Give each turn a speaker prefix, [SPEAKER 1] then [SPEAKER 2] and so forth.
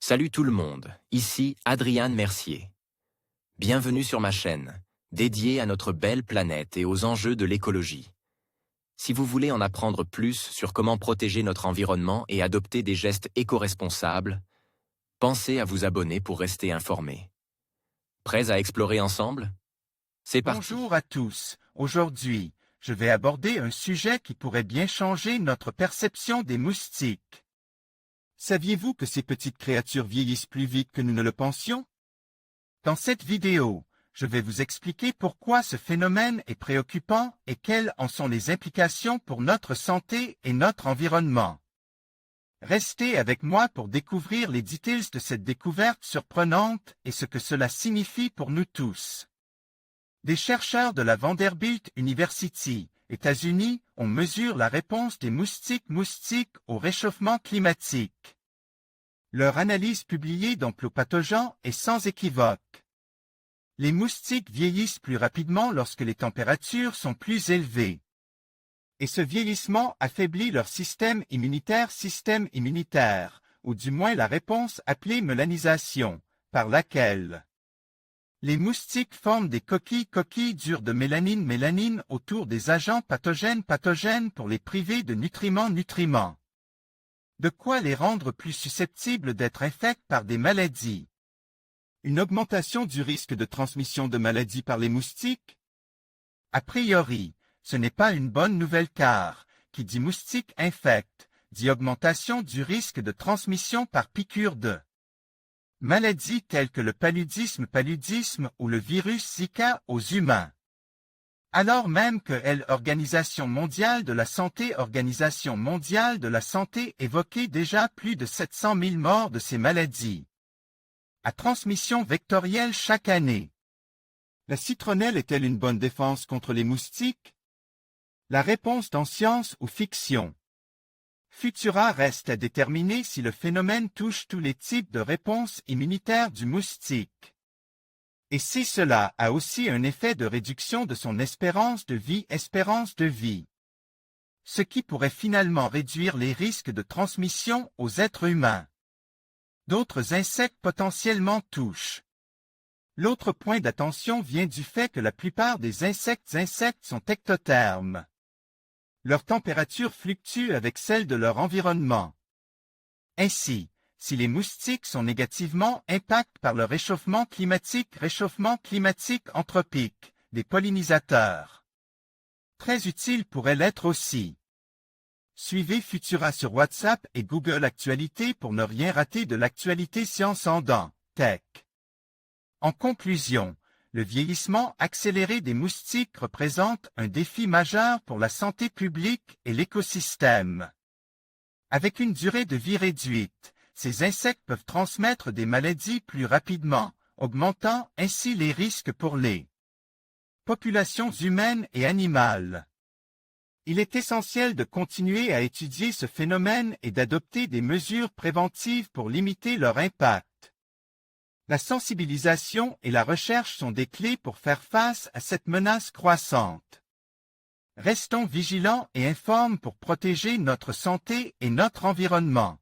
[SPEAKER 1] Salut tout le monde, ici Adrian Mercier. Bienvenue sur ma chaîne, dédiée à notre belle planète et aux enjeux de l'écologie. Si vous voulez en apprendre plus sur comment protéger notre environnement et adopter des gestes éco-responsables, pensez à vous abonner pour rester informé. Prêts à explorer ensemble? C'est parti.
[SPEAKER 2] Bonjour à tous. Aujourd'hui, je vais aborder un sujet qui pourrait bien changer notre perception des moustiques. Saviez-vous que ces petites créatures vieillissent plus vite que nous ne le pensions? Dans cette vidéo, je vais vous expliquer pourquoi ce phénomène est préoccupant et quelles en sont les implications pour notre santé et notre environnement. Restez avec moi pour découvrir les détails de cette découverte surprenante et ce que cela signifie pour nous tous. Des chercheurs de la Vanderbilt University, États-Unis, ont mesuré la réponse des moustiques au réchauffement climatique. Leur analyse publiée dans PLOS Pathogen est sans équivoque. Les moustiques vieillissent plus rapidement lorsque les températures sont plus élevées. Et ce vieillissement affaiblit leur système immunitaire, ou du moins la réponse appelée mélanisation, par laquelle les moustiques forment des coquilles dures de mélanine autour des agents pathogènes pour les priver de nutriments. De quoi les rendre plus susceptibles d'être infectés par des maladies. Une augmentation du risque de transmission de maladies par les moustiques? A priori, ce n'est pas une bonne nouvelle car, qui dit moustique infecte, dit augmentation du risque de transmission par piqûre de maladies telles que le paludisme ou le virus Zika aux humains. Alors même que l'Organisation mondiale de la santé évoquait déjà plus de 700 000 morts de ces maladies à transmission vectorielle chaque année. La citronnelle est-elle une bonne défense contre les moustiques? La réponse dans science ou fiction. Futura reste à déterminer si le phénomène touche tous les types de réponses immunitaires du moustique. Et si cela a aussi un effet de réduction de son espérance de vie. Ce qui pourrait finalement réduire les risques de transmission aux êtres humains. D'autres insectes potentiellement touchent. L'autre point d'attention vient du fait que la plupart des insectes sont ectothermes. Leur température fluctue avec celle de leur environnement. Ainsi, si les moustiques sont négativement impactés par le réchauffement climatique anthropique, des pollinisateurs. Très utile pourrait l'être aussi. Suivez Futura sur WhatsApp et Google Actualité pour ne rien rater de l'actualité science en tech. En conclusion, le vieillissement accéléré des moustiques représente un défi majeur pour la santé publique et l'écosystème. Avec une durée de vie réduite, ces insectes peuvent transmettre des maladies plus rapidement, augmentant ainsi les risques pour les populations humaines et animales. Il est essentiel de continuer à étudier ce phénomène et d'adopter des mesures préventives pour limiter leur impact. La sensibilisation et la recherche sont des clés pour faire face à cette menace croissante. Restons vigilants et informes pour protéger notre santé et notre environnement.